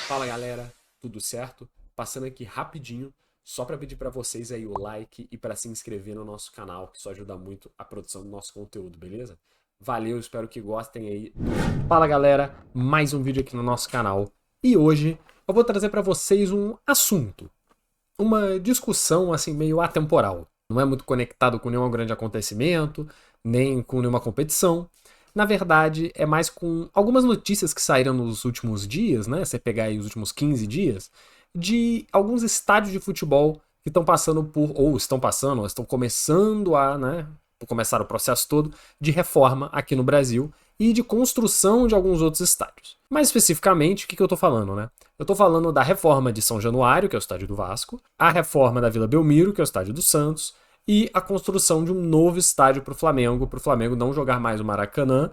Fala galera, tudo certo? Passando aqui rapidinho, só para pedir para vocês aí o like e para se inscrever no nosso canal, que isso ajuda muito a produção do nosso conteúdo, beleza? Valeu, espero que gostem aí do vídeo. Fala galera, mais um vídeo aqui no nosso canal. E hoje eu vou trazer para vocês um assunto, uma discussão assim meio atemporal. Não é muito conectado com nenhum grande acontecimento, nem com nenhuma competição. Na verdade, é mais com algumas notícias que saíram nos últimos dias, né? Você pegar aí os últimos 15 dias, de alguns estádios de futebol que estão passando por, ou estão começando a, né? Começar o processo todo de reforma aqui no Brasil e de construção de alguns outros estádios. Mais especificamente, o que eu estou falando, né? Eu estou falando da reforma de São Januário, que é o estádio do Vasco, a reforma da Vila Belmiro, que é o estádio do Santos, e a construção de um novo estádio para o Flamengo não jogar mais o Maracanã,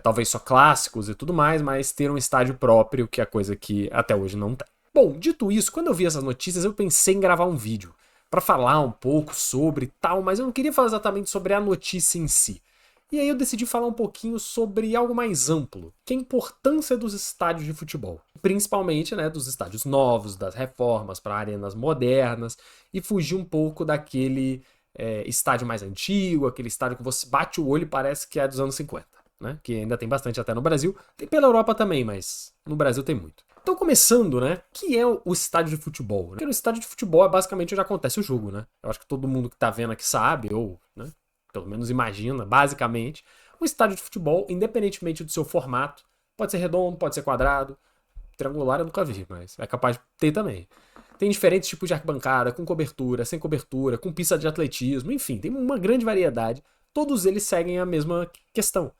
talvez só clássicos e tudo mais, mas ter um estádio próprio, que é coisa que até hoje não tem. Bom, dito isso, quando eu vi essas notícias, eu pensei em gravar um vídeo para falar um pouco sobre tal, mas eu não queria falar exatamente sobre a notícia em si. E aí eu decidi falar um pouquinho sobre algo mais amplo, que é a importância dos estádios de futebol. Principalmente, né, dos estádios novos, das reformas para arenas modernas, e fugir um pouco daquele estádio mais antigo, aquele estádio que você bate o olho e parece que é dos anos 50, né? Que ainda tem bastante até no Brasil. Tem pela Europa também, mas no Brasil tem muito. Então, começando, né? O que é o estádio de futebol? Porque no estádio de futebol é basicamente onde acontece o jogo, né? Eu acho que todo mundo que tá vendo aqui sabe, ou, né? Pelo menos imagina, basicamente. Um estádio de futebol, independentemente do seu formato, pode ser redondo, pode ser quadrado. Triangular eu nunca vi, mas é capaz de ter também. Tem diferentes tipos de arquibancada, com cobertura, sem cobertura, com pista de atletismo, enfim, tem uma grande variedade. Todos eles seguem a mesma questão.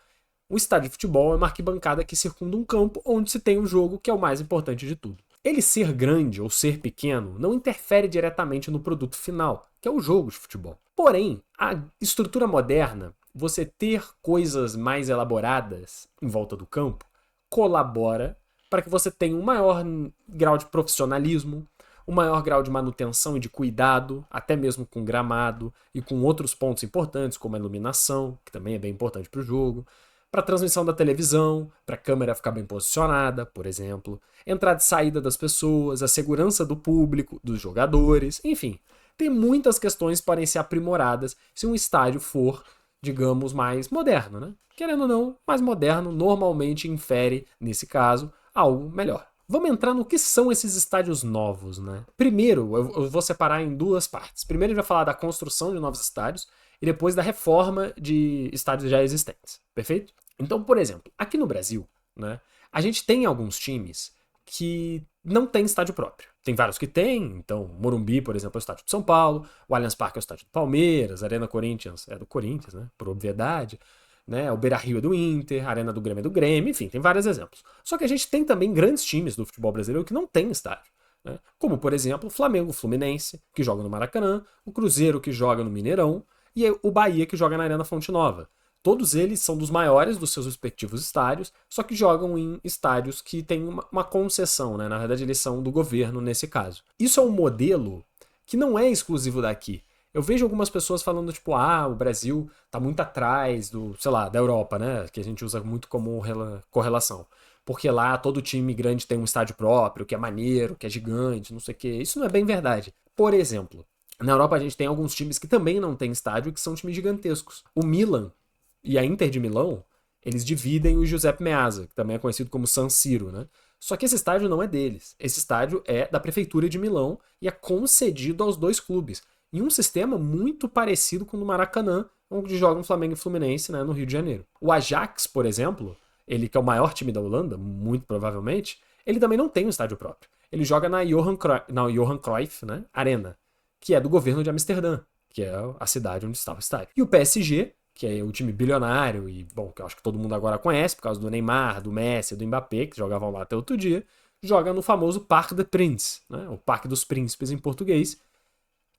O estádio de futebol é uma arquibancada que circunda um campo onde se tem o jogo, que é o mais importante de tudo. Ele ser grande ou ser pequeno não interfere diretamente no produto final, que é o jogo de futebol. Porém, a estrutura moderna, você ter coisas mais elaboradas em volta do campo, colabora para que você tenha um maior grau de profissionalismo, um maior grau de manutenção e de cuidado, até mesmo com gramado e com outros pontos importantes, como a iluminação, que também é bem importante para o jogo, para a transmissão da televisão, para a câmera ficar bem posicionada, por exemplo, entrada e saída das pessoas, a segurança do público, dos jogadores, enfim. Tem muitas questões que podem ser aprimoradas se um estádio for, digamos, mais moderno, né? Querendo ou não, mais moderno normalmente infere, nesse caso, algo melhor. Vamos entrar no que são esses estádios novos, né? Primeiro, eu vou separar em duas partes. Primeiro, a gente vai falar da construção de novos estádios e depois da reforma de estádios já existentes, perfeito? Então, por exemplo, aqui no Brasil, né, a gente tem alguns times que não têm estádio próprio. Tem vários que têm, então Morumbi, por exemplo, é o estádio de São Paulo, o Allianz Parque é o estádio do Palmeiras, a Arena Corinthians é do Corinthians, né, por obviedade, né, o Beira-Rio é do Inter, a Arena do Grêmio é do Grêmio, enfim, tem vários exemplos. Só que a gente tem também grandes times do futebol brasileiro que não têm estádio. Né? Como, por exemplo, o Flamengo, o Fluminense, que joga no Maracanã, o Cruzeiro, que joga no Mineirão, e o Bahia, que joga na Arena Fonte Nova. Todos eles são dos maiores dos seus respectivos estádios, só que jogam em estádios que têm uma concessão, né? Na verdade, eles são do governo nesse caso. Isso é um modelo que não é exclusivo daqui. Eu vejo algumas pessoas falando, tipo, o Brasil tá muito atrás do, sei lá, da Europa, né? Que a gente usa muito como correlação. Porque lá todo time grande tem um estádio próprio, que é maneiro, que é gigante, não sei o quê. Isso não é bem verdade. Por exemplo, na Europa a gente tem alguns times que também não têm estádio, que são times gigantescos. O Milan e a Inter de Milão, eles dividem o Giuseppe Meazza, que também é conhecido como San Siro, né? Só que esse estádio não é deles. Esse estádio é da prefeitura de Milão e é concedido aos dois clubes. Em um sistema muito parecido com o do Maracanã, onde jogam Flamengo e Fluminense, né, no Rio de Janeiro. O Ajax, por exemplo, ele que é o maior time da Holanda, muito provavelmente, ele também não tem um estádio próprio. Ele joga na Johan Cruyff, né, Arena, que é do governo de Amsterdã, que é a cidade onde estava o estádio. E o PSG, que é o time bilionário e, bom, que eu acho que todo mundo agora conhece por causa do Neymar, do Messi, do Mbappé, que jogavam lá até outro dia, joga no famoso Parc des Princes, né? O Parque dos Príncipes em português,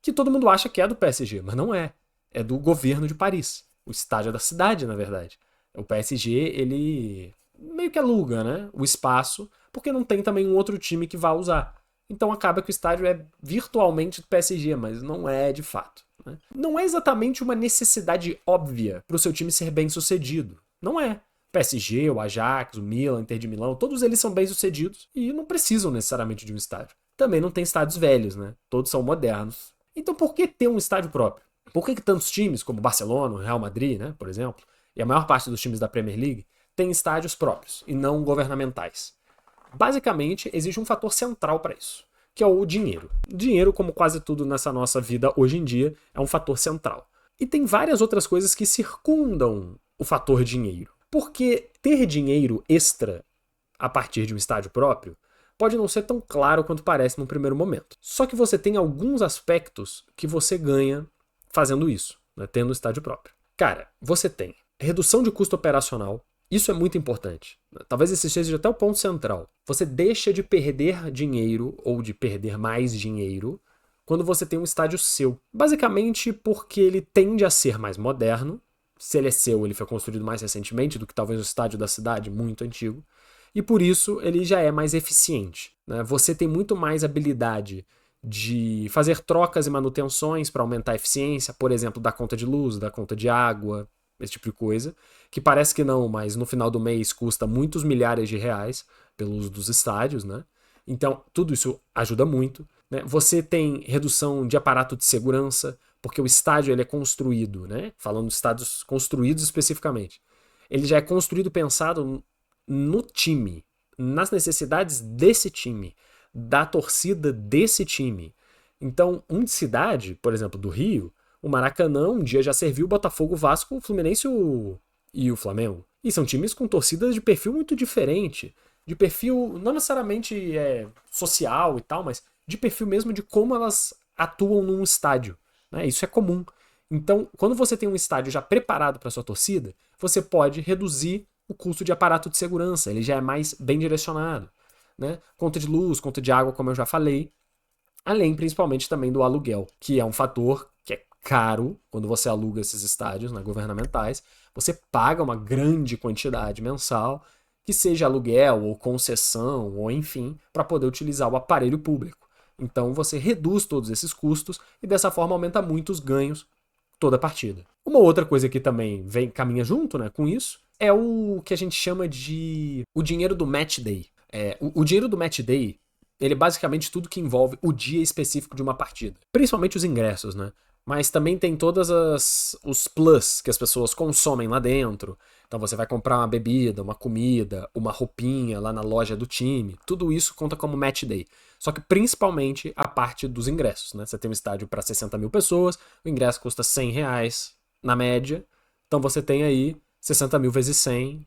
que todo mundo acha que é do PSG, mas não é. É do governo de Paris. O estádio é da cidade, na verdade. O PSG, ele meio que aluga, né, o espaço, porque não tem também um outro time que vá usar. Então acaba que o estádio é virtualmente do PSG, mas não é de fato. Né? Não é exatamente uma necessidade óbvia para o seu time ser bem sucedido. Não é. PSG, o Ajax, o Milan, o Inter de Milão, todos eles são bem-sucedidos e não precisam necessariamente de um estádio. Também não tem estádios velhos, né? Todos são modernos. Então por que ter um estádio próprio? Por que tantos times, como Barcelona, o Real Madrid, né, por exemplo, e a maior parte dos times da Premier League, têm estádios próprios e não governamentais? Basicamente, existe um fator central para isso, que é o dinheiro. Dinheiro, como quase tudo nessa nossa vida hoje em dia, é um fator central. E tem várias outras coisas que circundam o fator dinheiro. Porque ter dinheiro extra a partir de um estádio próprio pode não ser tão claro quanto parece no primeiro momento. Só que você tem alguns aspectos que você ganha fazendo isso, né, tendo um estádio próprio. Cara, você tem redução de custo operacional. Isso é muito importante. Talvez esse seja até o ponto central. Você deixa de perder dinheiro ou de perder mais dinheiro quando você tem um estádio seu. Basicamente porque ele tende a ser mais moderno. Se ele é seu, ele foi construído mais recentemente do que talvez o estádio da cidade, muito antigo. E por isso ele já é mais eficiente, né? Você tem muito mais habilidade de fazer trocas e manutenções para aumentar a eficiência, por exemplo, da conta de luz, da conta de água, esse tipo de coisa, que parece que não, mas no final do mês custa muitos milhares de reais pelo uso dos estádios, né? Então, tudo isso ajuda muito, né? Você tem redução de aparato de segurança, porque o estádio ele é construído, né? Falando de estádios construídos especificamente. Ele já é construído pensado no time, nas necessidades desse time, da torcida desse time. Então, uma cidade, por exemplo, do Rio, o Maracanã um dia já serviu o Botafogo, o Vasco, o Fluminense e o Flamengo. E são times com torcidas de perfil muito diferente. De perfil não necessariamente social e tal, mas de perfil mesmo de como elas atuam num estádio, né? Isso é comum. Então, quando você tem um estádio já preparado para sua torcida, você pode reduzir o custo de aparato de segurança, ele já é mais bem direcionado, né? Conta de luz, conta de água, como eu já falei, além principalmente também do aluguel, que é um fator que é caro quando você aluga esses estádios, né, governamentais. Você paga uma grande quantidade mensal, que seja aluguel ou concessão ou enfim, para poder utilizar o aparelho público. Então você reduz todos esses custos e dessa forma aumenta muito os ganhos toda a partida. Uma outra coisa que também caminha junto, né, com isso é o que a gente chama de o dinheiro do match day. O dinheiro do match day, ele é basicamente tudo que envolve o dia específico de uma partida. Principalmente os ingressos, né? Mas também tem todos os plus que as pessoas consomem lá dentro. Então você vai comprar uma bebida, uma comida, uma roupinha lá na loja do time. Tudo isso conta como match day. Só que principalmente a parte dos ingressos, né? Você tem um estádio para 60 mil pessoas, o ingresso custa R$ 100 na média. Então você tem aí 60 mil vezes 100,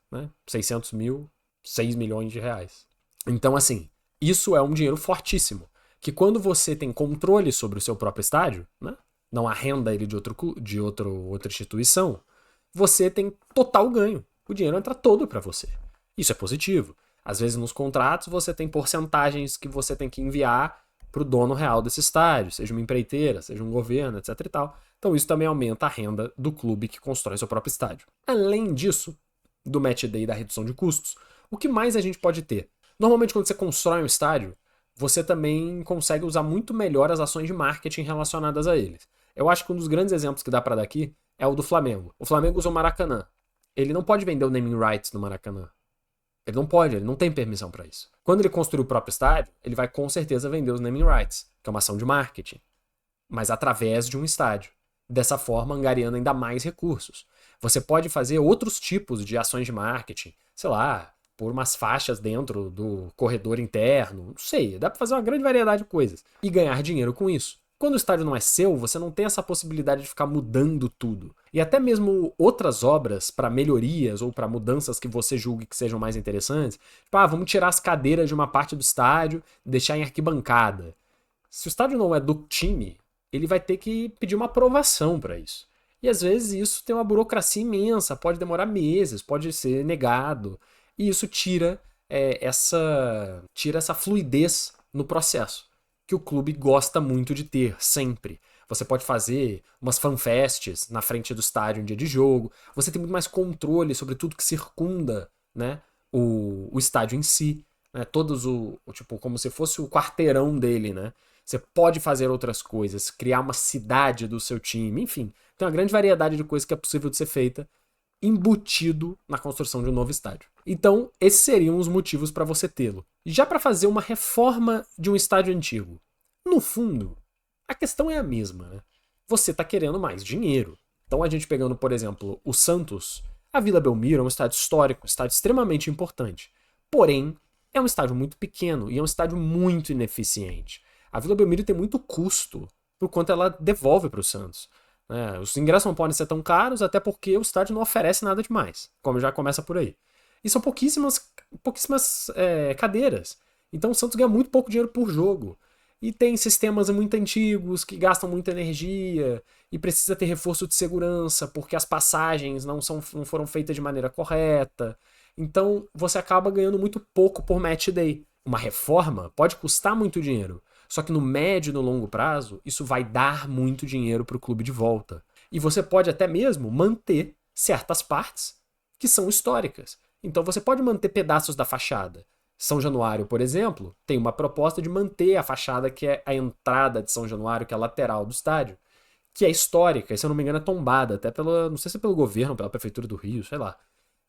né? 600 mil, 6 milhões de reais. Então, assim, isso é um dinheiro fortíssimo. Que quando você tem controle sobre o seu próprio estádio, né? Não arrenda ele de outra instituição, você tem total ganho. O dinheiro entra todo para você. Isso é positivo. Às vezes nos contratos você tem porcentagens que você tem que enviar para o dono real desse estádio, seja uma empreiteira, seja um governo, etc e tal. Então isso também aumenta a renda do clube que constrói seu próprio estádio. Além disso, do match day e da redução de custos, o que mais a gente pode ter? Normalmente quando você constrói um estádio, você também consegue usar muito melhor as ações de marketing relacionadas a eles. Eu acho que um dos grandes exemplos que dá para dar aqui é o do Flamengo. O Flamengo usa o Maracanã. Ele não pode vender o naming rights no Maracanã. Ele não pode, ele não tem permissão para isso. Quando ele construir o próprio estádio, ele vai com certeza vender os naming rights, que é uma ação de marketing, mas através de um estádio. Dessa forma, angariando ainda mais recursos. Você pode fazer outros tipos de ações de marketing, sei lá, por umas faixas dentro do corredor interno, não sei, dá para fazer uma grande variedade de coisas e ganhar dinheiro com isso. Quando o estádio não é seu, você não tem essa possibilidade de ficar mudando tudo. E até mesmo outras obras para melhorias ou para mudanças que você julgue que sejam mais interessantes, tipo, vamos tirar as cadeiras de uma parte do estádio e deixar em arquibancada. Se o estádio não é do time, ele vai ter que pedir uma aprovação para isso. E às vezes isso tem uma burocracia imensa, pode demorar meses, pode ser negado. E isso tira essa fluidez no processo, que o clube gosta muito de ter, sempre. Você pode fazer umas fanfests na frente do estádio um dia de jogo, você tem muito mais controle sobre tudo que circunda, né, o estádio em si, né, todos tipo, como se fosse o quarteirão dele, né? Você pode fazer outras coisas, criar uma cidade do seu time, enfim. Tem uma grande variedade de coisas que é possível de ser feita embutido na construção de um novo estádio. Então, esses seriam os motivos para você tê-lo. Já para fazer uma reforma de um estádio antigo, no fundo, a questão é a mesma, né? Você está querendo mais dinheiro. Então, a gente pegando, por exemplo, o Santos, a Vila Belmiro é um estádio histórico, um estádio extremamente importante. Porém, é um estádio muito pequeno e é um estádio muito ineficiente. A Vila Belmiro tem muito custo por quanto ela devolve para o Santos. Os ingressos não podem ser tão caros, até porque o estádio não oferece nada demais, como já começa por aí. E são pouquíssimas cadeiras. Então o Santos ganha muito pouco dinheiro por jogo. E tem sistemas muito antigos que gastam muita energia e precisa ter reforço de segurança porque as passagens não foram feitas de maneira correta. Então você acaba ganhando muito pouco por match day. Uma reforma pode custar muito dinheiro, só que no médio e no longo prazo isso vai dar muito dinheiro para o clube de volta. E você pode até mesmo manter certas partes que são históricas. Então você pode manter pedaços da fachada. São Januário, por exemplo, tem uma proposta de manter a fachada que é a entrada de São Januário, que é a lateral do estádio, que é histórica, e se eu não me engano é tombada, até não sei se é pelo governo, pela prefeitura do Rio, sei lá.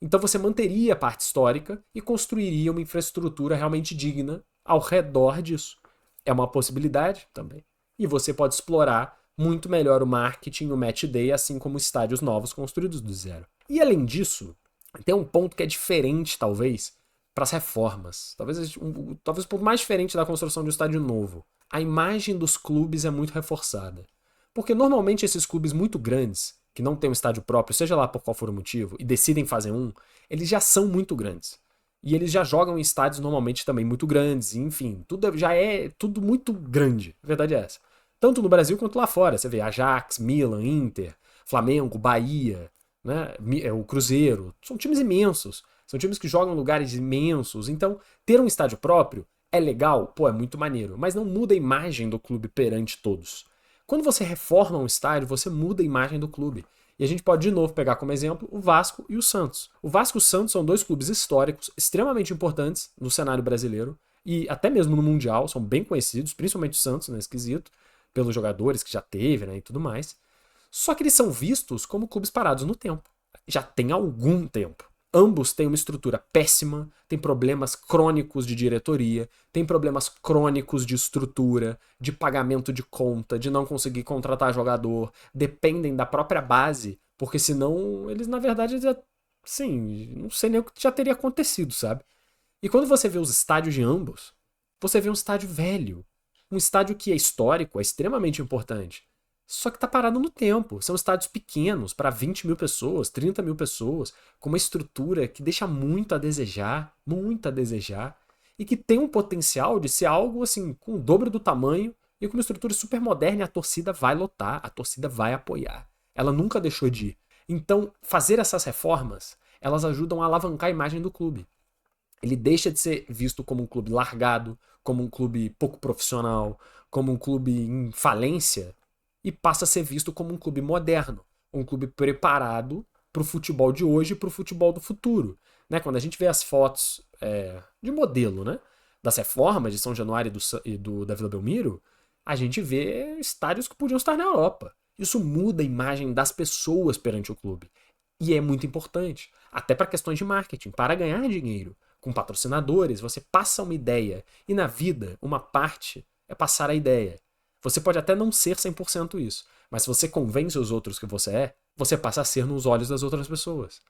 Então você manteria a parte histórica e construiria uma infraestrutura realmente digna ao redor disso. É uma possibilidade também. E você pode explorar muito melhor o marketing, o match day, assim como estádios novos construídos do zero. E além disso, tem um ponto que é diferente, talvez, para as reformas. Talvez o ponto mais diferente da construção de um estádio novo. A imagem dos clubes é muito reforçada. Porque normalmente esses clubes muito grandes, que não têm um estádio próprio, seja lá por qual for o motivo, e decidem fazer um, eles já são muito grandes. E eles já jogam em estádios normalmente também muito grandes, enfim, já é tudo muito grande, a verdade é essa. Tanto no Brasil quanto lá fora, você vê Ajax, Milan, Inter, Flamengo, Bahia, né, o Cruzeiro, são times imensos, são times que jogam em lugares imensos, então ter um estádio próprio é legal, pô, é muito maneiro, mas não muda a imagem do clube perante todos. Quando você reforma um estádio, você muda a imagem do clube. E a gente pode de novo pegar como exemplo o Vasco e o Santos. O Vasco e o Santos são dois clubes históricos, extremamente importantes no cenário brasileiro e até mesmo no Mundial, são bem conhecidos, principalmente o Santos nesse quesito, pelos jogadores que já teve, né, e tudo mais. Só que eles são vistos como clubes parados no tempo. Já tem algum tempo. Ambos têm uma estrutura péssima, têm problemas crônicos de diretoria, têm problemas crônicos de estrutura, de pagamento de conta, de não conseguir contratar jogador, dependem da própria base, porque senão eles, na verdade, sim, não sei nem o que já teria acontecido, sabe? E quando você vê os estádios de ambos, você vê um estádio velho, um estádio que é histórico, é extremamente importante, só que tá parado no tempo. São estádios pequenos, para 20 mil pessoas, 30 mil pessoas, com uma estrutura que deixa muito a desejar, e que tem um potencial de ser algo assim, com o dobro do tamanho e com uma estrutura super moderna e a torcida vai lotar, a torcida vai apoiar. Ela nunca deixou de ir. Então, fazer essas reformas, elas ajudam a alavancar a imagem do clube. Ele deixa de ser visto como um clube largado, como um clube pouco profissional, como um clube em falência, e passa a ser visto como um clube moderno, um clube preparado para o futebol de hoje e para o futebol do futuro. Né? Quando a gente vê as fotos de modelo, né, das reformas de São Januário da Vila Belmiro, a gente vê estádios que podiam estar na Europa. Isso muda a imagem das pessoas perante o clube. E é muito importante, até para questões de marketing, para ganhar dinheiro. Com patrocinadores, você passa uma ideia. E na vida, uma parte é passar a ideia. Você pode até não ser 100% isso, mas se você convence os outros que você passa a ser nos olhos das outras pessoas.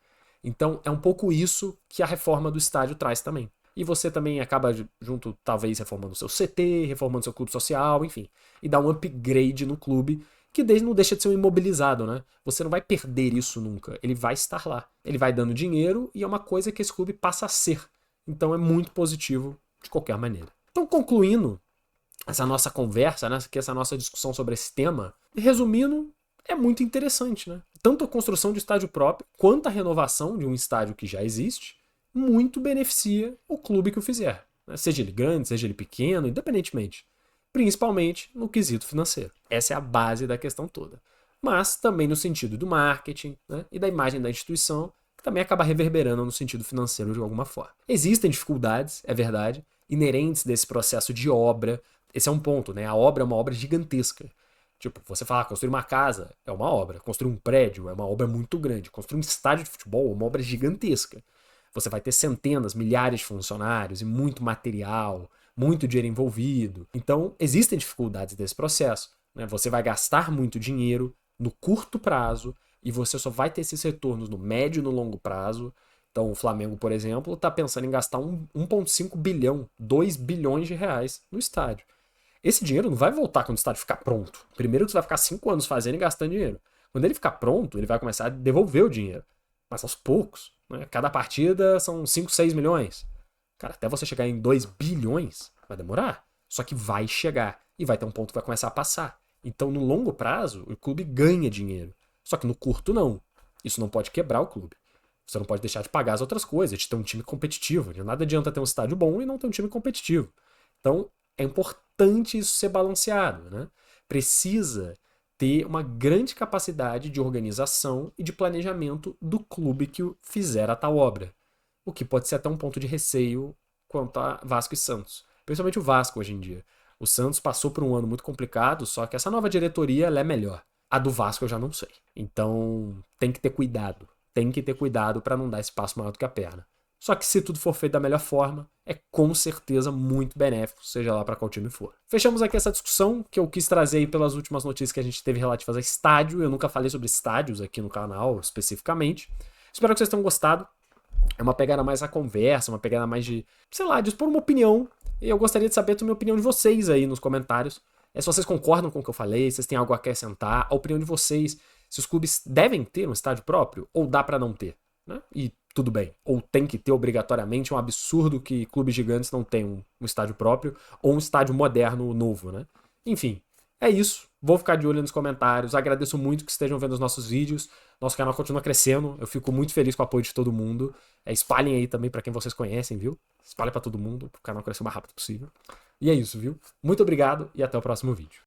Então é um pouco isso que a reforma do estádio traz também. E você também acaba junto, talvez, reformando o seu CT, reformando o seu clube social, enfim. E dá um upgrade no clube que não deixa de ser um imobilizado, né? Você não vai perder isso nunca. Ele vai estar lá. Ele vai dando dinheiro e é uma coisa que esse clube passa a ser. Então é muito positivo de qualquer maneira. Então, concluindo essa nossa conversa, né, essa nossa discussão sobre esse tema, resumindo, é muito interessante, né? Tanto a construção de estádio próprio, quanto a renovação de um estádio que já existe, muito beneficia o clube que o fizer. Né? Seja ele grande, seja ele pequeno, independentemente. Principalmente no quesito financeiro. Essa é a base da questão toda. Mas também no sentido do marketing, né, e da imagem da instituição, que também acaba reverberando no sentido financeiro de alguma forma. Existem dificuldades, é verdade, inerentes desse processo de obra. Esse é um ponto, né? A obra é uma obra gigantesca. Tipo, você fala, construir uma casa é uma obra, construir um prédio é uma obra muito grande, construir um estádio de futebol é uma obra gigantesca. Você vai ter centenas, milhares de funcionários e muito material, muito dinheiro envolvido. Então, existem dificuldades desse processo, né? Você vai gastar muito dinheiro no curto prazo e você só vai ter esses retornos no médio e no longo prazo. Então, o Flamengo, por exemplo, está pensando em gastar 1,5 bilhão, 2 bilhões de reais no estádio. Esse dinheiro não vai voltar quando o estádio ficar pronto. Primeiro que você vai ficar 5 anos fazendo e gastando dinheiro. Quando ele ficar pronto, ele vai começar a devolver o dinheiro. Mas aos poucos. Né? Cada partida são 5, 6 milhões. Cara, até você chegar em 2 bilhões, vai demorar. Só que vai chegar. E vai ter um ponto que vai começar a passar. Então, no longo prazo, o clube ganha dinheiro. Só que no curto, não. Isso não pode quebrar o clube. Você não pode deixar de pagar as outras coisas, de ter um time competitivo. De nada adianta ter um estádio bom e não ter um time competitivo. Então, é importante isso ser balanceado, né? Precisa ter uma grande capacidade de organização e de planejamento do clube que fizer a tal obra. O que pode ser até um ponto de receio quanto a Vasco e Santos. Principalmente o Vasco hoje em dia. O Santos passou por um ano muito complicado, só que essa nova diretoria ela é melhor. A do Vasco eu já não sei. Então tem que ter cuidado. Tem que ter cuidado para não dar espaço maior do que a perna. Só que se tudo for feito da melhor forma, é com certeza muito benéfico, seja lá para qual time for. Fechamos aqui essa discussão que eu quis trazer aí pelas últimas notícias que a gente teve relativas a estádio. Eu nunca falei sobre estádios aqui no canal especificamente. Espero que vocês tenham gostado. É uma pegada mais a conversa, uma pegada mais de, sei lá, de expor uma opinião. E eu gostaria de saber a opinião de vocês aí nos comentários. Se vocês concordam com o que eu falei, se vocês têm algo a acrescentar, a opinião de vocês, se os clubes devem ter um estádio próprio ou dá para não ter, né? E tudo bem. Ou tem que ter obrigatoriamente, é um absurdo que clubes gigantes não tenham um estádio próprio ou um estádio moderno novo, né? Enfim, é isso. Vou ficar de olho nos comentários. Agradeço muito que estejam vendo os nossos vídeos. Nosso canal continua crescendo. Eu fico muito feliz com o apoio de todo mundo. Espalhem aí também para quem vocês conhecem, viu? Espalhem para todo mundo, para o canal crescer o mais rápido possível. E é isso, viu? Muito obrigado e até o próximo vídeo.